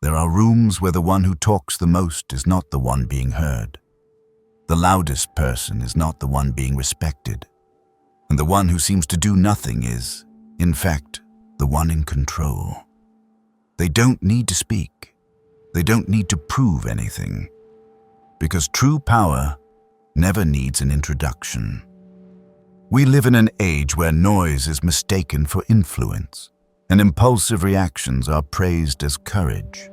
There are rooms where the one who talks the most is not the one being heard. The loudest person is not the one being respected. And the one who seems to do nothing is, in fact, the one in control. They don't need to speak. They don't need to prove anything. Because true power never needs an introduction. We live in an age where noise is mistaken for influence, and impulsive reactions are praised as courage.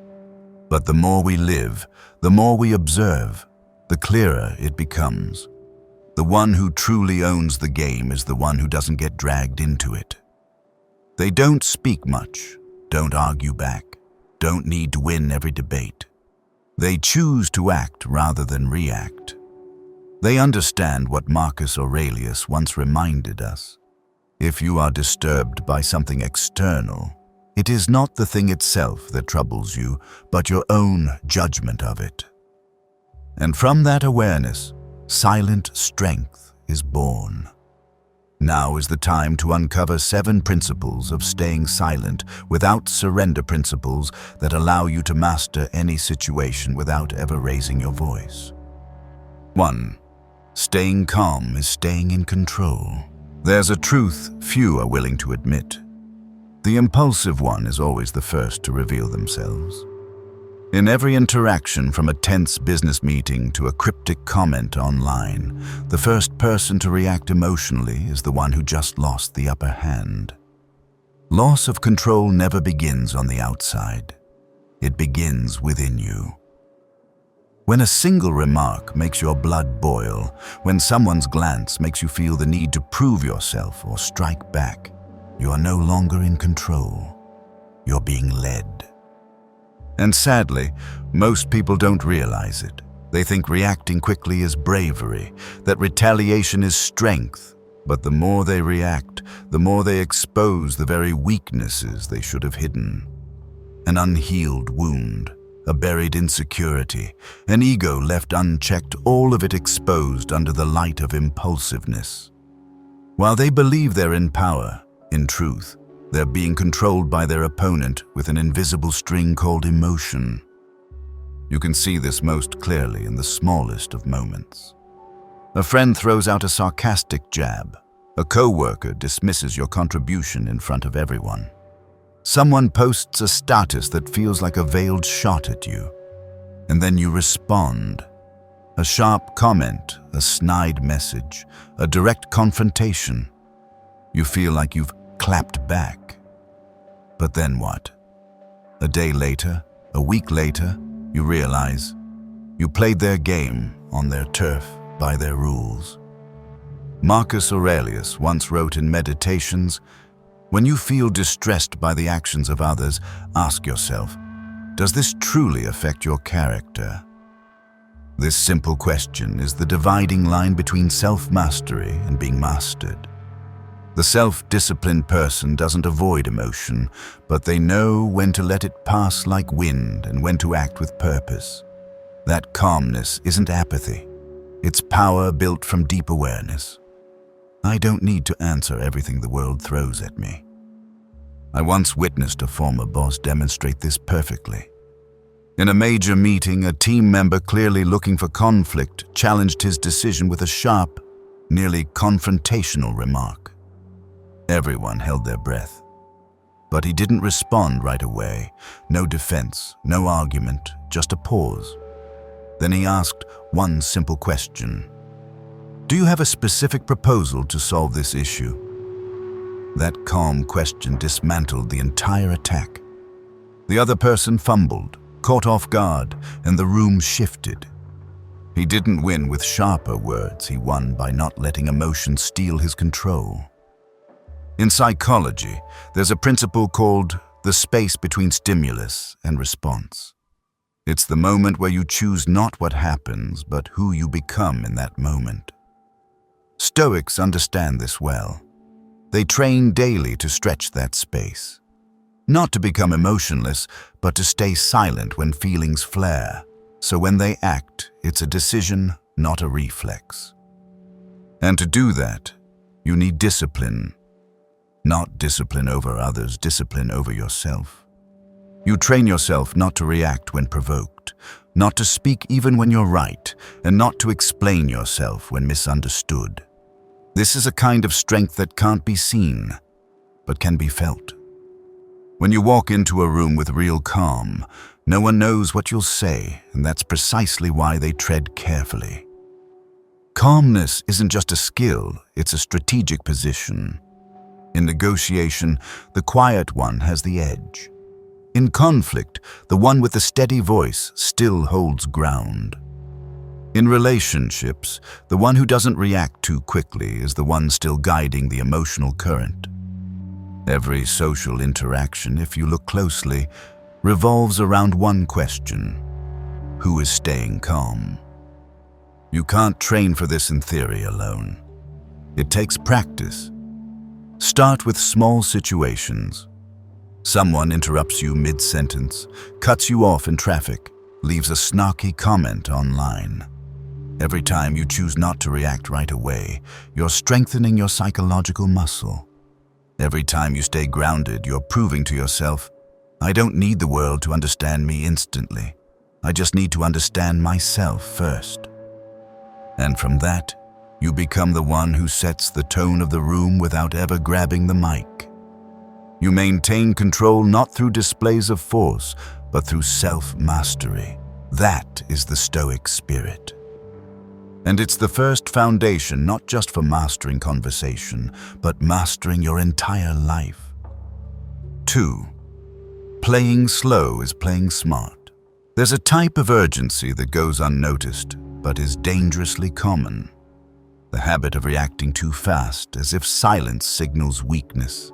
But the more we live, the more we observe, the clearer it becomes. The one who truly owns the game is the one who doesn't get dragged into it. They don't speak much, don't argue back, don't need to win every debate. They choose to act rather than react. They understand what Marcus Aurelius once reminded us. If you are disturbed by something external, it is not the thing itself that troubles you, but your own judgment of it. And from that awareness, silent strength is born. Now is the time to uncover 7 principles of staying silent without surrender, principles that allow you to master any situation without ever raising your voice. 1. Staying calm is staying in control. There's a truth few are willing to admit. The impulsive one is always the first to reveal themselves. In every interaction, from a tense business meeting to a cryptic comment online, the first person to react emotionally is the one who just lost the upper hand. Loss of control never begins on the outside. It begins within you. When a single remark makes your blood boil, when someone's glance makes you feel the need to prove yourself or strike back, you are no longer in control. You're being led. And sadly, most people don't realize it. They think reacting quickly is bravery, that retaliation is strength. But the more they react, the more they expose the very weaknesses they should have hidden. An unhealed wound, a buried insecurity, an ego left unchecked, all of it exposed under the light of impulsiveness. While they believe they're in power, in truth, they're being controlled by their opponent with an invisible string called emotion. You can see this most clearly in the smallest of moments. A friend throws out a sarcastic jab. A co-worker dismisses your contribution in front of everyone. Someone posts a status that feels like a veiled shot at you. And then you respond. A sharp comment, a snide message, a direct confrontation. You feel like you've clapped back. But then what? A day later, a week later, you realize you played their game on their turf by their rules. Marcus Aurelius once wrote in Meditations, "When you feel distressed by the actions of others, ask yourself, does this truly affect your character?" This simple question is the dividing line between self-mastery and being mastered. The self-disciplined person doesn't avoid emotion, but they know when to let it pass like wind and when to act with purpose. That calmness isn't apathy. It's power built from deep awareness. I don't need to answer everything the world throws at me. I once witnessed a former boss demonstrate this perfectly. In a major meeting, a team member clearly looking for conflict challenged his decision with a sharp, nearly confrontational remark. Everyone held their breath. But he didn't respond right away. No defense, no argument, just a pause. Then he asked one simple question. "Do you have a specific proposal to solve this issue?" That calm question dismantled the entire attack. The other person fumbled, caught off guard, and the room shifted. He didn't win with sharper words. He won by not letting emotion steal his control. In psychology, there's a principle called the space between stimulus and response. It's the moment where you choose not what happens, but who you become in that moment. Stoics understand this well. They train daily to stretch that space. Not to become emotionless, but to stay silent when feelings flare. So when they act, it's a decision, not a reflex. And to do that, you need discipline. Not discipline over others, discipline over yourself. You train yourself not to react when provoked, not to speak even when you're right, and not to explain yourself when misunderstood. This is a kind of strength that can't be seen, but can be felt. When you walk into a room with real calm, no one knows what you'll say, and that's precisely why they tread carefully. Calmness isn't just a skill, it's a strategic position. In negotiation, the quiet one has the edge. In conflict, the one with the steady voice still holds ground. In relationships, the one who doesn't react too quickly is the one still guiding the emotional current. Every social interaction, if you look closely, revolves around one question: who is staying calm? You can't train for this in theory alone. It takes practice. Start with small situations. Someone interrupts you mid-sentence, cuts you off in traffic, leaves a snarky comment online. Every time you choose not to react right away, you're strengthening your psychological muscle. Every time you stay grounded, you're proving to yourself, I don't need the world to understand me instantly. I just need to understand myself first. And from that, you become the one who sets the tone of the room without ever grabbing the mic. You maintain control not through displays of force, but through self-mastery. That is the Stoic spirit. And it's the first foundation not just for mastering conversation, but mastering your entire life. 2. Playing slow is playing smart. There's a type of urgency that goes unnoticed, but is dangerously common. The habit of reacting too fast, as if silence signals weakness.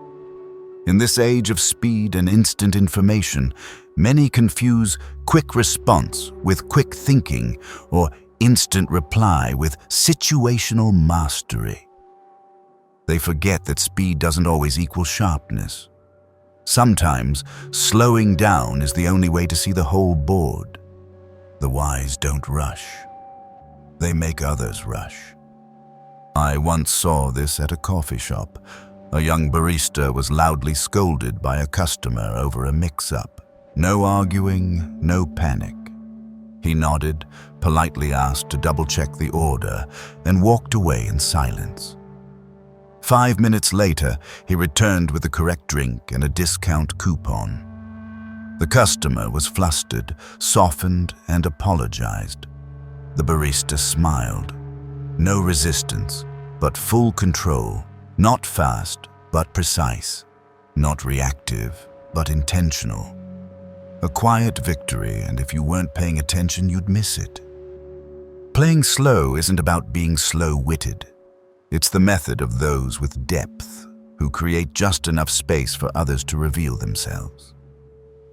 In this age of speed and instant information, many confuse quick response with quick thinking, or instant reply with situational mastery. They forget that speed doesn't always equal sharpness. Sometimes, slowing down is the only way to see the whole board. The wise don't rush. They make others rush. I once saw this at a coffee shop. A young barista was loudly scolded by a customer over a mix-up. No arguing, no panic. He nodded, politely asked to double-check the order, and walked away in silence. 5 minutes later, he returned with the correct drink and a discount coupon. The customer was flustered, softened, and apologized. The barista smiled. No resistance, but full control. Not fast, but precise. Not reactive, but intentional. A quiet victory, and if you weren't paying attention, you'd miss it. Playing slow isn't about being slow-witted. It's the method of those with depth, who create just enough space for others to reveal themselves.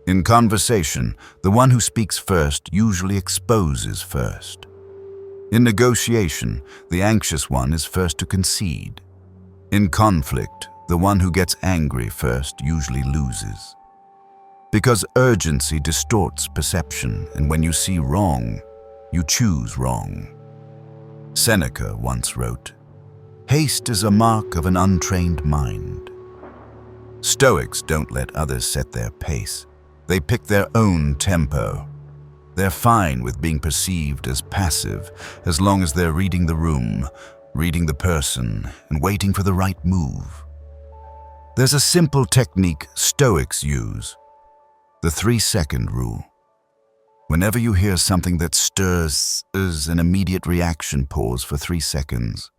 In conversation, the one who speaks first usually exposes first. In negotiation, the anxious one is first to concede. In conflict, the one who gets angry first usually loses. Because urgency distorts perception, and when you see wrong, you choose wrong. Seneca once wrote, "Haste is a mark of an untrained mind." Stoics don't let others set their pace. They pick their own tempo. They're fine with being perceived as passive as long as they're reading the room, reading the person, and waiting for the right move. There's a simple technique Stoics use, the 3-second rule. Whenever you hear something that stirs an immediate reaction, pause for 3 seconds.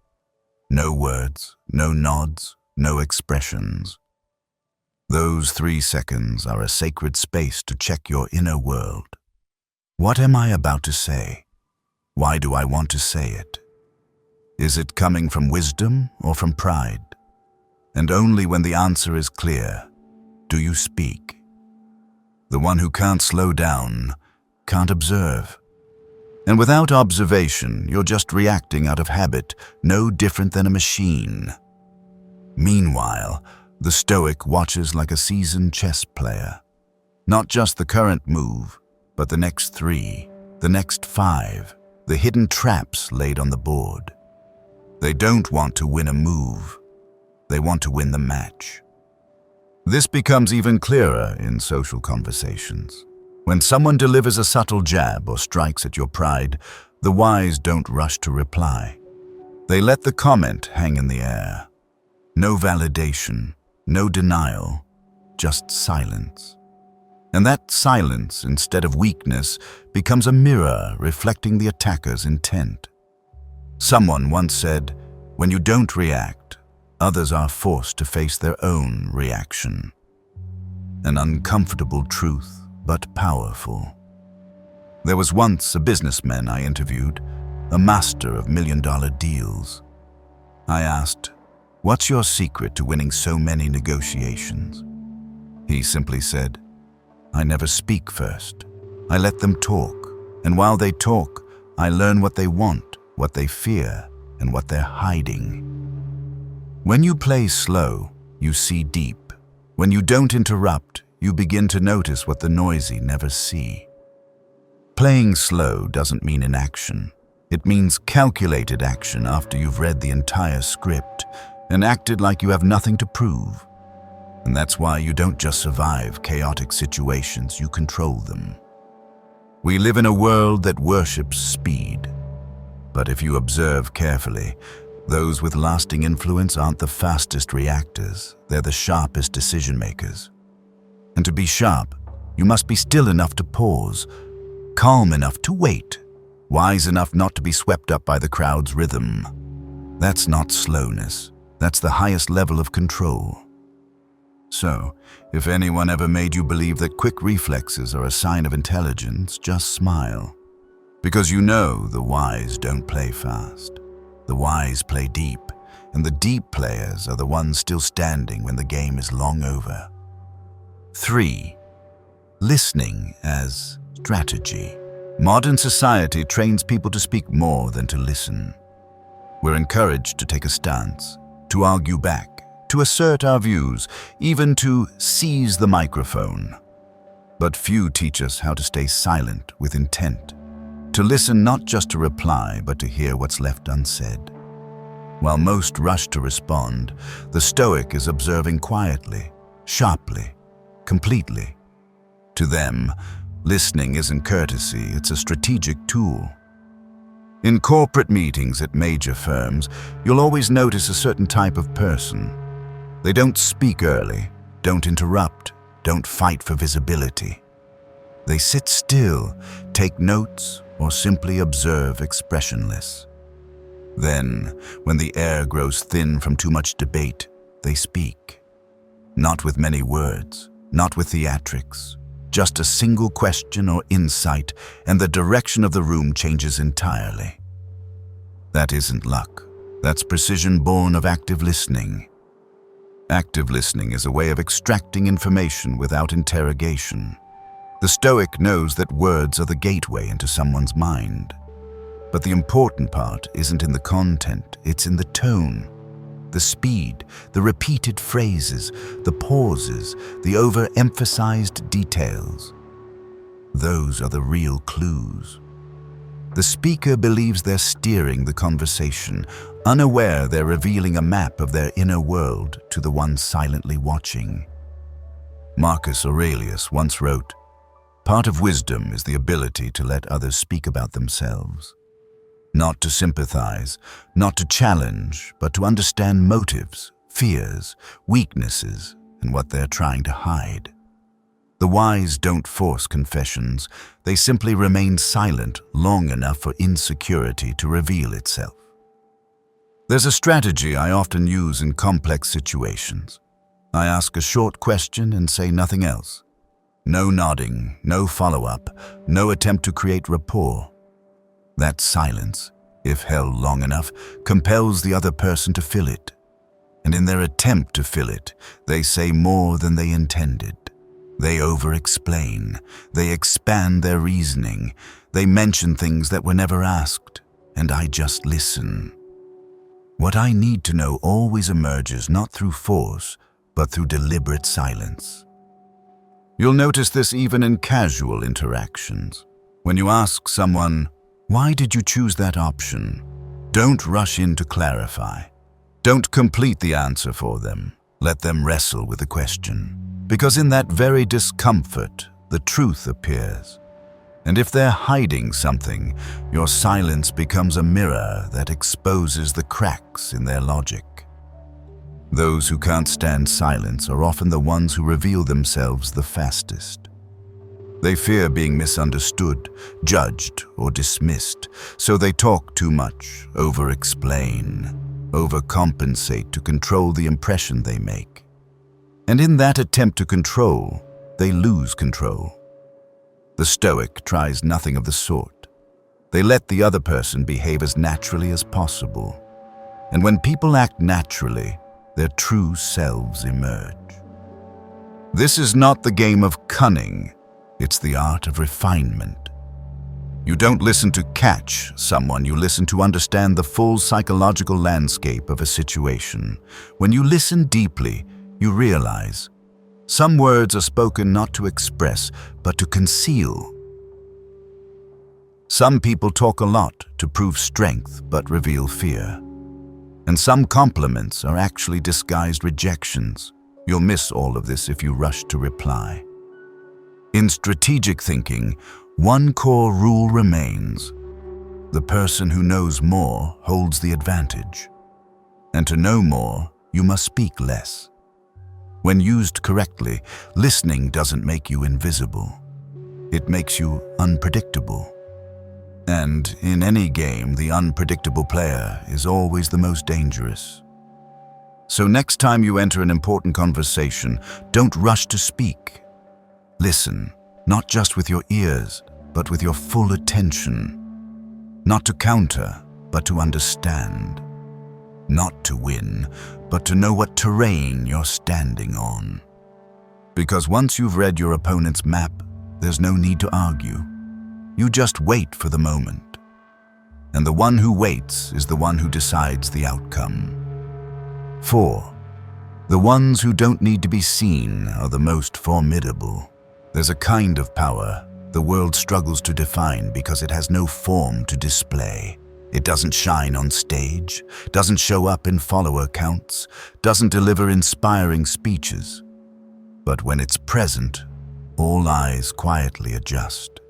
No words, no nods, no expressions. Those 3 seconds are a sacred space to check your inner world. What am I about to say? Why do I want to say it? Is it coming from wisdom or from pride? And only when the answer is clear, do you speak. The one who can't slow down can't observe. And without observation, you're just reacting out of habit, no different than a machine. Meanwhile, the Stoic watches like a seasoned chess player. Not just the current move, but the next 3, the next 5, the hidden traps laid on the board. They don't want to win a move. They want to win the match. This becomes even clearer in social conversations. When someone delivers a subtle jab or strikes at your pride, the wise don't rush to reply. They let the comment hang in the air. No validation, no denial, just silence. And that silence, instead of weakness, becomes a mirror reflecting the attacker's intent. Someone once said, "When you don't react, others are forced to face their own reaction." An uncomfortable truth, but powerful. There was once a businessman I interviewed, a master of million-dollar deals. I asked, "What's your secret to winning so many negotiations?" He simply said, "I never speak first. I let them talk, and while they talk, I learn what they want, what they fear, and what they're hiding." When you play slow, you see deep. When you don't interrupt, you begin to notice what the noisy never see. Playing slow doesn't mean inaction. It means calculated action after you've read the entire script and acted like you have nothing to prove. And that's why you don't just survive chaotic situations, you control them. We live in a world that worships speed. But if you observe carefully, those with lasting influence aren't the fastest reactors, they're the sharpest decision makers. And to be sharp, you must be still enough to pause, calm enough to wait, wise enough not to be swept up by the crowd's rhythm. That's not slowness, that's the highest level of control. So, if anyone ever made you believe that quick reflexes are a sign of intelligence, just smile. Because you know the wise don't play fast. The wise play deep, and the deep players are the ones still standing when the game is long over. 3. Listening as strategy. Modern society trains people to speak more than to listen. We're encouraged to take a stance, to argue back, to assert our views, even to seize the microphone. But few teach us how to stay silent with intent, to listen not just to reply, but to hear what's left unsaid. While most rush to respond, the Stoic is observing quietly, sharply, completely. To them, listening isn't courtesy, it's a strategic tool. In corporate meetings at major firms, you'll always notice a certain type of person. They don't speak early, don't interrupt, don't fight for visibility. They sit still, take notes, or simply observe expressionless. Then, when the air grows thin from too much debate, they speak. Not with many words, not with theatrics, just a single question or insight, and the direction of the room changes entirely. That isn't luck. That's precision born of active listening. Active listening is a way of extracting information without interrogation. The Stoic knows that words are the gateway into someone's mind. But the important part isn't in the content, it's in the tone, the speed, the repeated phrases, the pauses, the overemphasized details. Those are the real clues. The speaker believes they're steering the conversation, unaware they're revealing a map of their inner world to the one silently watching. Marcus Aurelius once wrote, "Part of wisdom is the ability to let others speak about themselves. Not to sympathize, not to challenge, but to understand motives, fears, weaknesses, and what they're trying to hide." The wise don't force confessions, they simply remain silent long enough for insecurity to reveal itself. There's a strategy I often use in complex situations. I ask a short question and say nothing else. No nodding, no follow-up, no attempt to create rapport. That silence, if held long enough, compels the other person to fill it. And in their attempt to fill it, they say more than they intended. They over-explain, they expand their reasoning, they mention things that were never asked, and I just listen. What I need to know always emerges not through force, but through deliberate silence. You'll notice this even in casual interactions. When you ask someone, "Why did you choose that option?" Don't rush in to clarify. Don't complete the answer for them. Let them wrestle with the question, because in that very discomfort, the truth appears. And if they're hiding something, your silence becomes a mirror that exposes the cracks in their logic. Those who can't stand silence are often the ones who reveal themselves the fastest. They fear being misunderstood, judged, or dismissed, so they talk too much, over-explain, overcompensate to control the impression they make. And in that attempt to control, they lose control. The Stoic tries nothing of the sort. They let the other person behave as naturally as possible. And when people act naturally, their true selves emerge. This is not the game of cunning, it's the art of refinement. You don't listen to catch someone, you listen to understand the full psychological landscape of a situation. When you listen deeply, you realize some words are spoken not to express, but to conceal. Some people talk a lot to prove strength, but reveal fear. And some compliments are actually disguised rejections. You'll miss all of this if you rush to reply. In strategic thinking, one core rule remains. The person who knows more holds the advantage. And to know more, you must speak less. When used correctly, listening doesn't make you invisible. It makes you unpredictable. And in any game, the unpredictable player is always the most dangerous. So next time you enter an important conversation, don't rush to speak. Listen, not just with your ears, but with your full attention. Not to counter, but to understand. Not to win, but to know what terrain you're standing on. Because once you've read your opponent's map, there's no need to argue. You just wait for the moment. And the one who waits is the one who decides the outcome. 4. The ones who don't need to be seen are the most formidable. There's a kind of power the world struggles to define because it has no form to display. It doesn't shine on stage, doesn't show up in follower counts, doesn't deliver inspiring speeches. But when it's present, all eyes quietly adjust.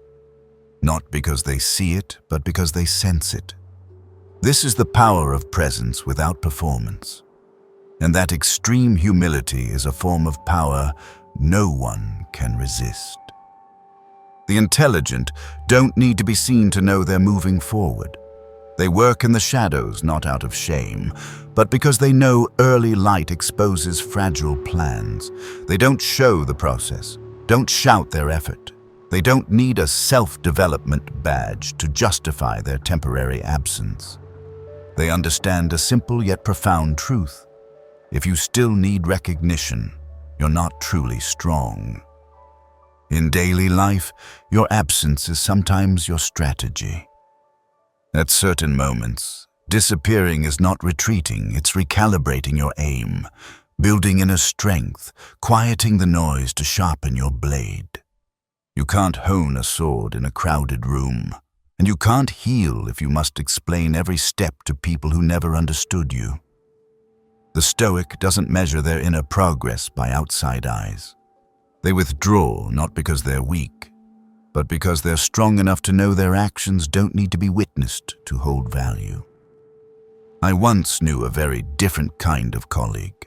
Not because they see it, but because they sense it. This is the power of presence without performance. And that extreme humility is a form of power no one can resist. The intelligent don't need to be seen to know they're moving forward. They work in the shadows not out of shame, but because they know early light exposes fragile plans. They don't show the process, don't shout their effort. They don't need a self-development badge to justify their temporary absence. They understand a simple yet profound truth. If you still need recognition, you're not truly strong. In daily life, your absence is sometimes your strategy. At certain moments, disappearing is not retreating, it's recalibrating your aim, building inner strength, quieting the noise to sharpen your blade. You can't hone a sword in a crowded room, and you can't heal if you must explain every step to people who never understood you. The Stoic doesn't measure their inner progress by outside eyes. They withdraw not because they're weak, but because they're strong enough to know their actions don't need to be witnessed to hold value. I once knew a very different kind of colleague.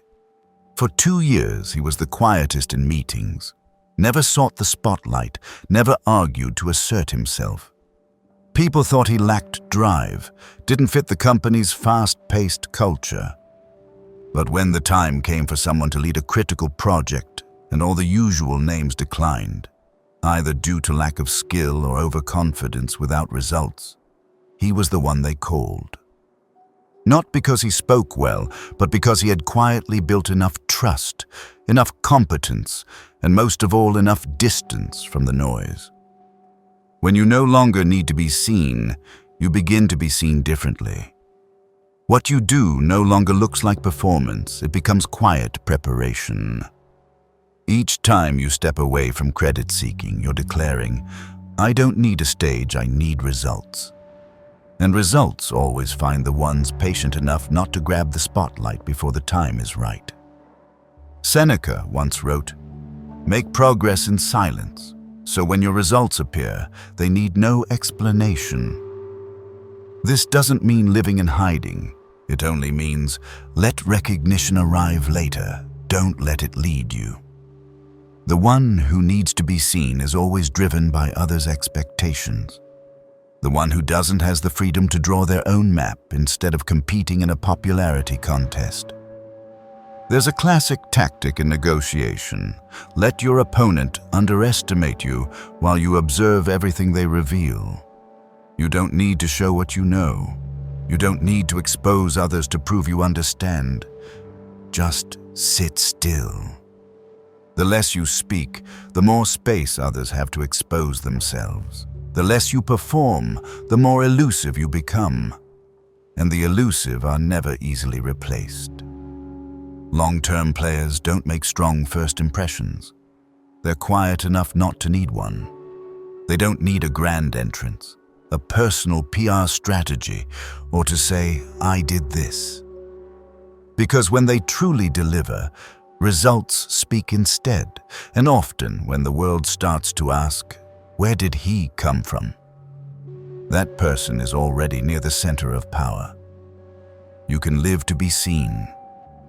For 2 years, he was the quietest in meetings, never sought the spotlight, never argued to assert himself. People thought he lacked drive, didn't fit the company's fast-paced culture. But when the time came for someone to lead a critical project and all the usual names declined, either due to lack of skill or overconfidence without results, he was the one they called. Not because he spoke well, but because he had quietly built enough trust, enough competence, and most of all, enough distance from the noise. When you no longer need to be seen, you begin to be seen differently. What you do no longer looks like performance, it becomes quiet preparation. Each time you step away from credit seeking, you're declaring, I don't need a stage, I need results. And results always find the ones patient enough not to grab the spotlight before the time is right. Seneca once wrote, "Make progress in silence, so when your results appear, they need no explanation." This doesn't mean living in hiding. It only means let recognition arrive later. Don't let it lead you. The one who needs to be seen is always driven by others' expectations. The one who doesn't has the freedom to draw their own map instead of competing in a popularity contest. There's a classic tactic in negotiation. Let your opponent underestimate you while you observe everything they reveal. You don't need to show what you know. You don't need to expose others to prove you understand. Just sit still. The less you speak, the more space others have to expose themselves. The less you perform, the more elusive you become. And the elusive are never easily replaced. Long-term players don't make strong first impressions. They're quiet enough not to need one. They don't need a grand entrance, a personal PR strategy, or to say, "I did this." Because when they truly deliver, results speak instead, and often when the world starts to ask, "Where did he come from?" that person is already near the center of power. You can live to be seen,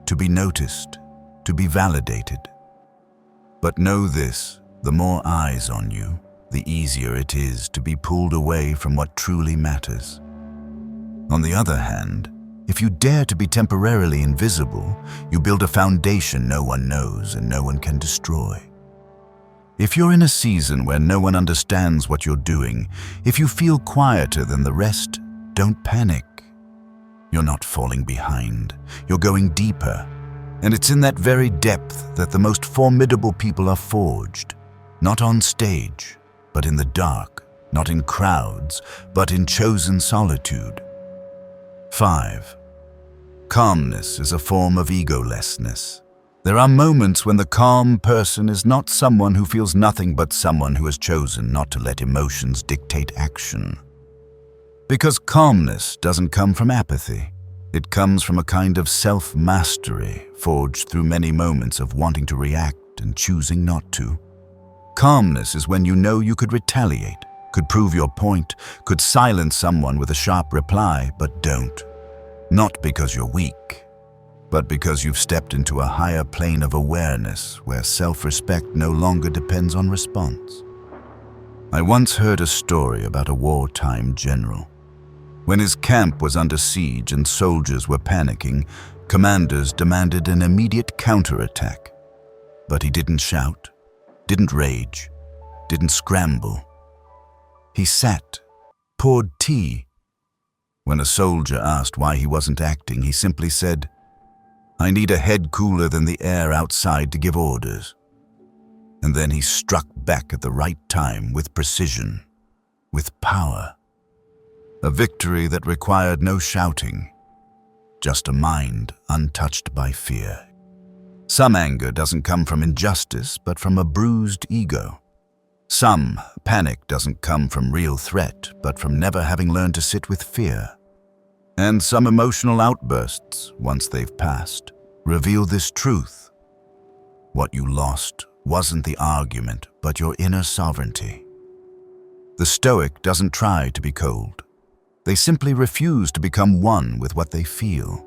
to be noticed, to be validated. But know this, the more eyes on you, the easier it is to be pulled away from what truly matters. On the other hand, if you dare to be temporarily invisible, you build a foundation no one knows and no one can destroy. If you're in a season where no one understands what you're doing, if you feel quieter than the rest, don't panic. You're not falling behind. You're going deeper. And it's in that very depth that the most formidable people are forged. Not on stage, but in the dark. Not in crowds, but in chosen solitude. 5. Calmness is a form of ego-lessness. There are moments when the calm person is not someone who feels nothing but someone who has chosen not to let emotions dictate action. Because calmness doesn't come from apathy. It comes from a kind of self-mastery forged through many moments of wanting to react and choosing not to. Calmness is when you know you could retaliate, could prove your point, could silence someone with a sharp reply, but don't. Not because you're weak, but because you've stepped into a higher plane of awareness where self-respect no longer depends on response. I once heard a story about a wartime general. When his camp was under siege and soldiers were panicking, commanders demanded an immediate counterattack. But he didn't shout, didn't rage, didn't scramble. He sat, poured tea. When a soldier asked why he wasn't acting, he simply said, "I need a head cooler than the air outside to give orders." And then he struck back at the right time with precision, with power. A victory that required no shouting, just a mind untouched by fear. Some anger doesn't come from injustice, but from a bruised ego. Some panic doesn't come from real threat, but from never having learned to sit with fear. And some emotional outbursts, once they've passed, reveal this truth. What you lost wasn't the argument, but your inner sovereignty. The Stoic doesn't try to be cold. They simply refuse to become one with what they feel.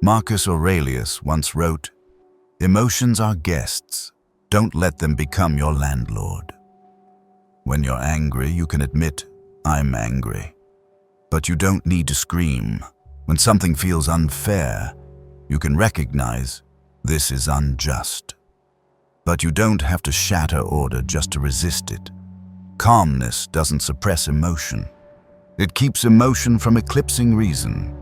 Marcus Aurelius once wrote, "Emotions are guests. Don't let them become your landlord." When you're angry, you can admit, "I'm angry." But you don't need to scream. When something feels unfair, you can recognize, "This is unjust." But you don't have to shatter order just to resist it. Calmness doesn't suppress emotion. It keeps emotion from eclipsing reason.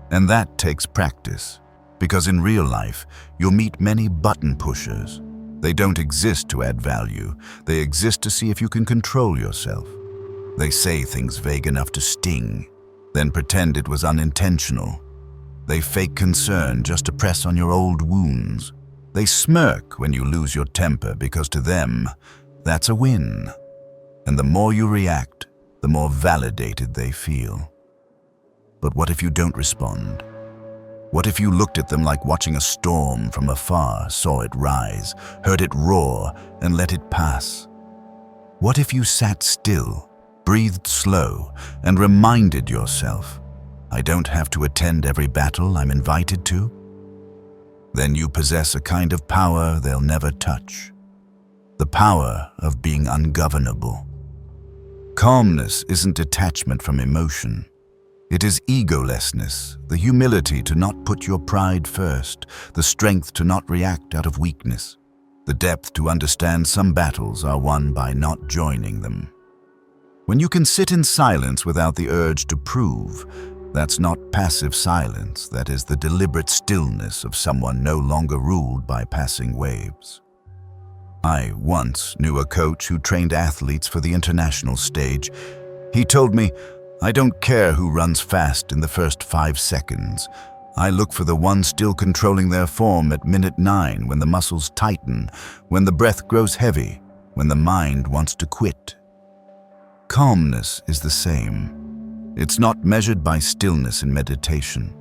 And that takes practice, because in real life, you'll meet many button pushers. They don't exist to add value. They exist to see if you can control yourself. They say things vague enough to sting, then pretend it was unintentional. They fake concern just to press on your old wounds. They smirk when you lose your temper because to them, that's a win. And the more you react, the more validated they feel. But what if you don't respond? What if you looked at them like watching a storm from afar, saw it rise, heard it roar, and let it pass? What if you sat still, breathed slow, and reminded yourself, I don't have to attend every battle I'm invited to? Then you possess a kind of power they'll never touch. The power of being ungovernable. Calmness isn't detachment from emotion. It is ego-lessness, the humility to not put your pride first, the strength to not react out of weakness, the depth to understand some battles are won by not joining them. When you can sit in silence without the urge to prove, that's not passive silence, that is the deliberate stillness of someone no longer ruled by passing waves. I once knew a coach who trained athletes for the international stage. He told me, I don't care who runs fast in the first 5 seconds. I look for the one still controlling their form at minute 9 when the muscles tighten, when the breath grows heavy, when the mind wants to quit. Calmness is the same. It's not measured by stillness in meditation.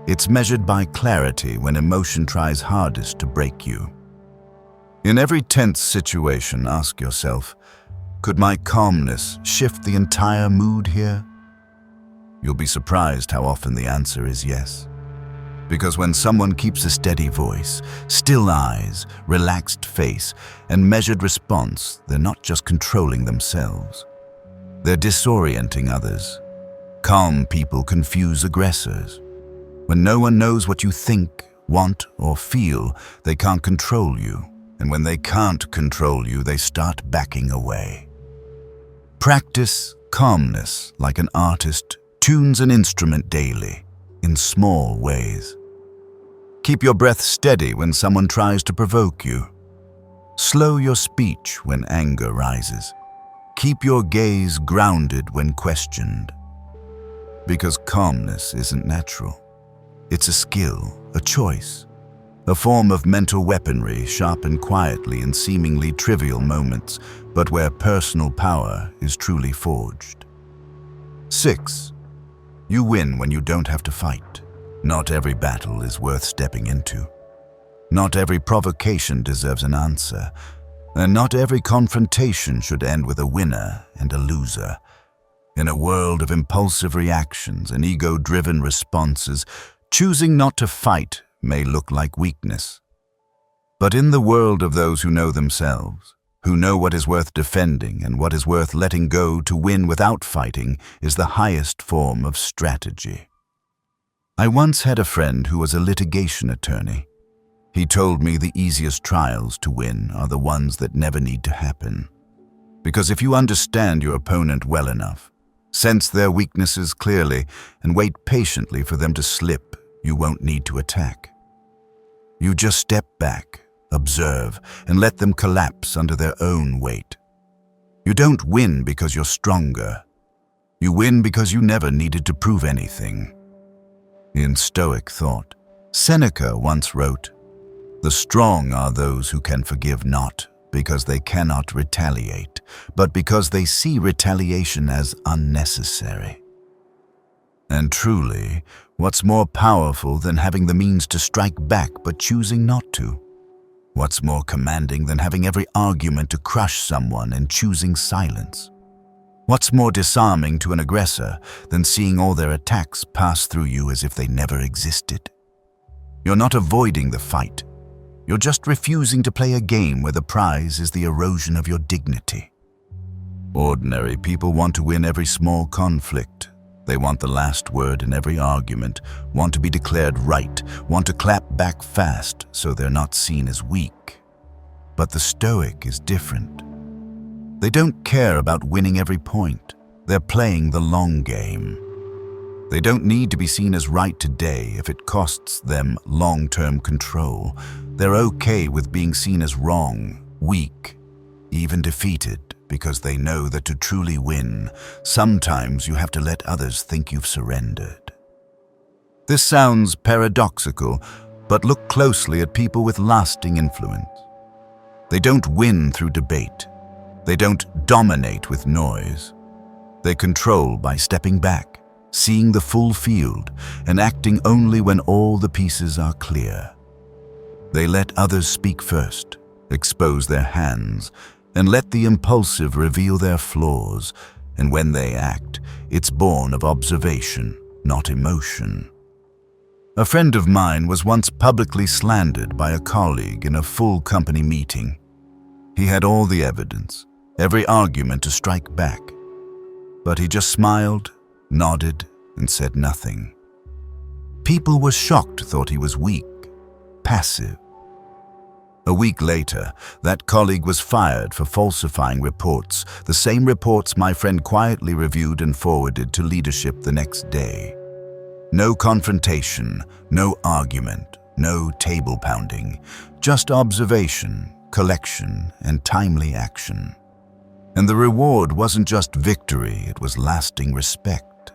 It's measured by clarity when emotion tries hardest to break you. In every tense situation, ask yourself, could my calmness shift the entire mood here? You'll be surprised how often the answer is yes. Because when someone keeps a steady voice, still eyes, relaxed face, and measured response, they're not just controlling themselves. They're disorienting others. Calm people confuse aggressors. When no one knows what you think, want, or feel, they can't control you. And when they can't control you, they start backing away. Practice calmness like an artist tunes an instrument daily, in small ways. Keep your breath steady when someone tries to provoke you. Slow your speech when anger rises. Keep your gaze grounded when questioned. Because calmness isn't natural. It's a skill, a choice, a form of mental weaponry sharpened quietly in seemingly trivial moments, but where personal power is truly forged. 6. You win when you don't have to fight. Not every battle is worth stepping into. Not every provocation deserves an answer, and not every confrontation should end with a winner and a loser. In a world of impulsive reactions and ego-driven responses, choosing not to fight may look like weakness. But in the world of those who know themselves, who know what is worth defending and what is worth letting go, to win without fighting is the highest form of strategy. I once had a friend who was a litigation attorney. He told me the easiest trials to win are the ones that never need to happen. Because if you understand your opponent well enough, sense their weaknesses clearly, and wait patiently for them to slip, you won't need to attack. You just step back, observe, and let them collapse under their own weight. You don't win because you're stronger. You win because you never needed to prove anything. In Stoic thought, Seneca once wrote, "The strong are those who can forgive not because they cannot retaliate, but because they see retaliation as unnecessary." And truly, what's more powerful than having the means to strike back but choosing not to? What's more commanding than having every argument to crush someone and choosing silence? What's more disarming to an aggressor than seeing all their attacks pass through you as if they never existed? You're not avoiding the fight. You're just refusing to play a game where the prize is the erosion of your dignity. Ordinary people want to win every small conflict. They want the last word in every argument, want to be declared right, want to clap back fast so they're not seen as weak. But the Stoic is different. They don't care about winning every point. They're playing the long game. They don't need to be seen as right today if it costs them long-term control. They're okay with being seen as wrong, weak, even defeated, because they know that to truly win, sometimes you have to let others think you've surrendered. This sounds paradoxical, but look closely at people with lasting influence. They don't win through debate. They don't dominate with noise. They control by stepping back, seeing the full field and acting only when all the pieces are clear. They let others speak first, expose their hands, and let the impulsive reveal their flaws, and when they act, it's born of observation, not emotion. A friend of mine was once publicly slandered by a colleague in a full company meeting. He had all the evidence, every argument to strike back, but he just smiled, nodded, and said nothing. People were shocked, thought he was weak, passive. A week later, that colleague was fired for falsifying reports, the same reports my friend quietly reviewed and forwarded to leadership the next day. No confrontation, no argument, no table pounding, just observation, collection, and timely action. And the reward wasn't just victory, it was lasting respect.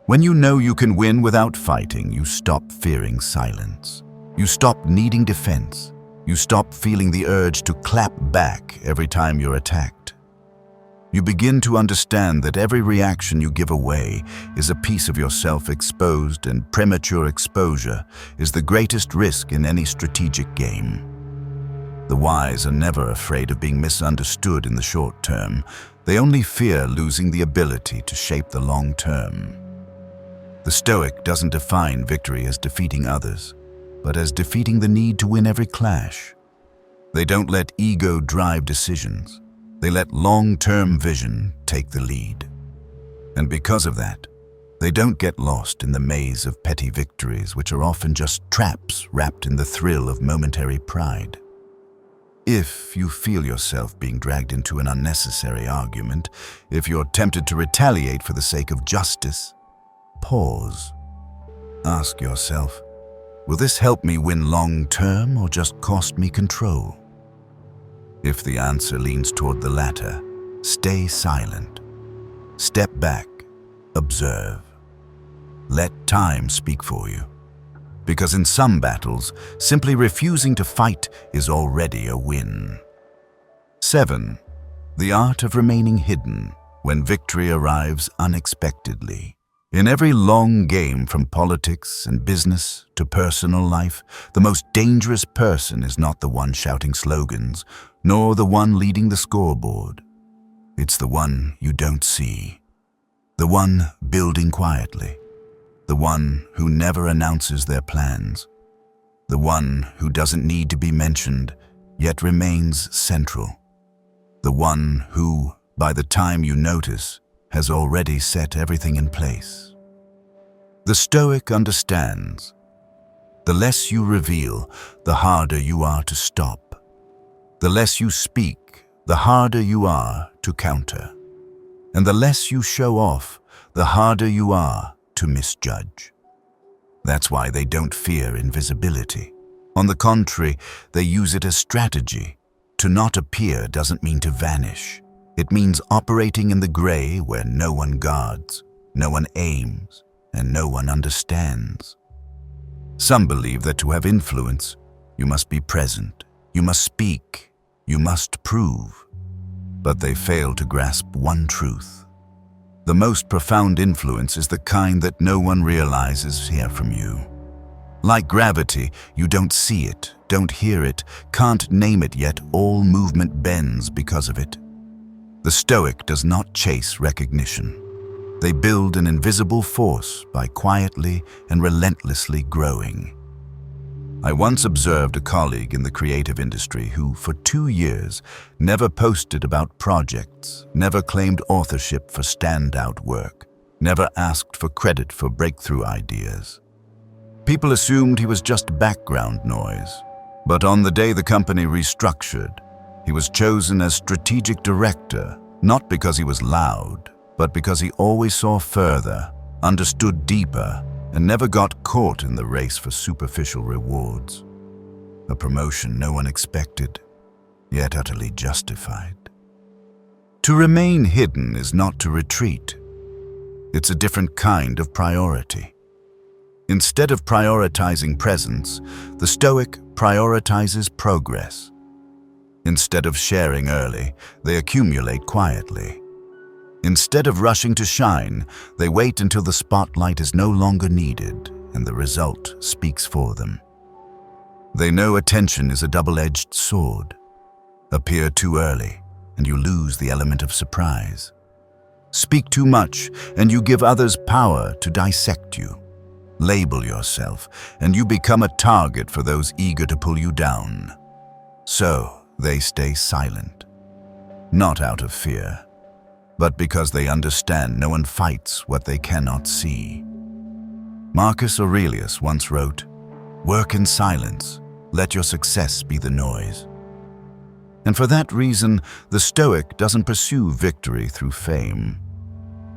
When you know you can win without fighting, you stop fearing silence. You stop needing defense. You stop feeling the urge to clap back every time you're attacked. You begin to understand that every reaction you give away is a piece of yourself exposed, and premature exposure is the greatest risk in any strategic game. The wise are never afraid of being misunderstood in the short term. They only fear losing the ability to shape the long term. The Stoic doesn't define victory as defeating others, but as defeating the need to win every clash. They don't let ego drive decisions. They let long-term vision take the lead. And because of that, they don't get lost in the maze of petty victories, which are often just traps wrapped in the thrill of momentary pride. If you feel yourself being dragged into an unnecessary argument, if you're tempted to retaliate for the sake of justice, pause. Ask yourself, will this help me win long-term or just cost me control? If the answer leans toward the latter, stay silent. Step back, observe. Let time speak for you. Because in some battles, simply refusing to fight is already a win. 7. The art of remaining hidden when victory arrives unexpectedly. In every long game, from politics and business to personal life, the most dangerous person is not the one shouting slogans, nor the one leading the scoreboard. It's the one you don't see. The one building quietly. The one who never announces their plans. The one who doesn't need to be mentioned, yet remains central. The one who, by the time you notice, has already set everything in place. The Stoic understands. The less you reveal, the harder you are to stop. The less you speak, the harder you are to counter. And the less you show off, the harder you are to misjudge. That's why they don't fear invisibility. On the contrary, they use it as strategy. To not appear doesn't mean to vanish. It means operating in the gray where no one guards, no one aims, and no one understands. Some believe that to have influence, you must be present, you must speak, you must prove. But they fail to grasp one truth. The most profound influence is the kind that no one realizes here from you. Like gravity, you don't see it, don't hear it, can't name it, yet all movement bends because of it. The Stoic does not chase recognition. They build an invisible force by quietly and relentlessly growing. I once observed a colleague in the creative industry who, for 2 years, never posted about projects, never claimed authorship for standout work, never asked for credit for breakthrough ideas. People assumed he was just background noise, but on the day the company restructured, he was chosen as strategic director, not because he was loud, but because he always saw further, understood deeper, and never got caught in the race for superficial rewards. A promotion no one expected, yet utterly justified. To remain hidden is not to retreat. It's a different kind of priority. Instead of prioritizing presence, the Stoic prioritizes progress. Instead of sharing early, they accumulate quietly. Instead of rushing to shine, they wait until the spotlight is no longer needed and the result speaks for them. They know attention is a double-edged sword. Appear too early, and you lose the element of surprise. Speak too much, and you give others power to dissect you. Label yourself, and you become a target for those eager to pull you down. So they stay silent, not out of fear, but because they understand no one fights what they cannot see. Marcus Aurelius once wrote, "Work in silence, let your success be the noise." And for that reason, the Stoic doesn't pursue victory through fame.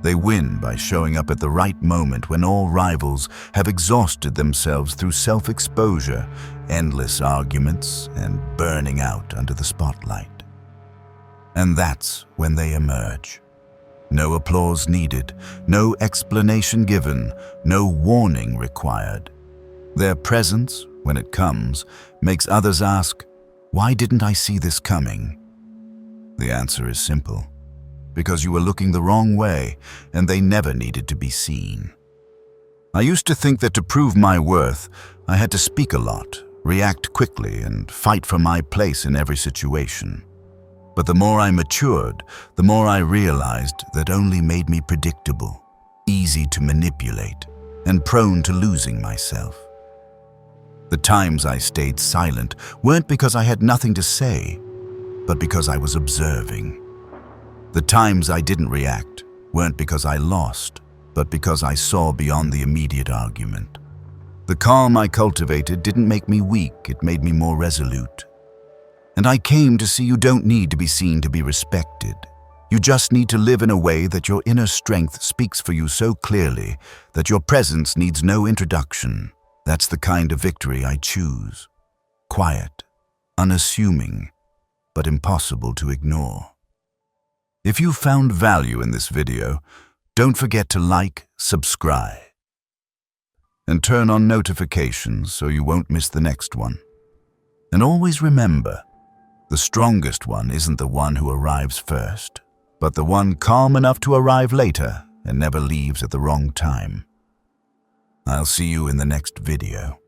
They win by showing up at the right moment when all rivals have exhausted themselves through self-exposure, endless arguments, and burning out under the spotlight. And that's when they emerge. No applause needed, no explanation given, no warning required. Their presence, when it comes, makes others ask, "Why didn't I see this coming?" The answer is simple. Because you were looking the wrong way, and they never needed to be seen. I used to think that to prove my worth, I had to speak a lot, react quickly, and fight for my place in every situation. But the more I matured, the more I realized that only made me predictable, easy to manipulate, and prone to losing myself. The times I stayed silent weren't because I had nothing to say, but because I was observing. The times I didn't react weren't because I lost, but because I saw beyond the immediate argument. The calm I cultivated didn't make me weak, it made me more resolute. And I came to see you don't need to be seen to be respected. You just need to live in a way that your inner strength speaks for you so clearly that your presence needs no introduction. That's the kind of victory I choose. Quiet, unassuming, but impossible to ignore. If you found value in this video, don't forget to like, subscribe, and turn on notifications so you won't miss the next one. And always remember, the strongest one isn't the one who arrives first, but the one calm enough to arrive later and never leaves at the wrong time. I'll see you in the next video.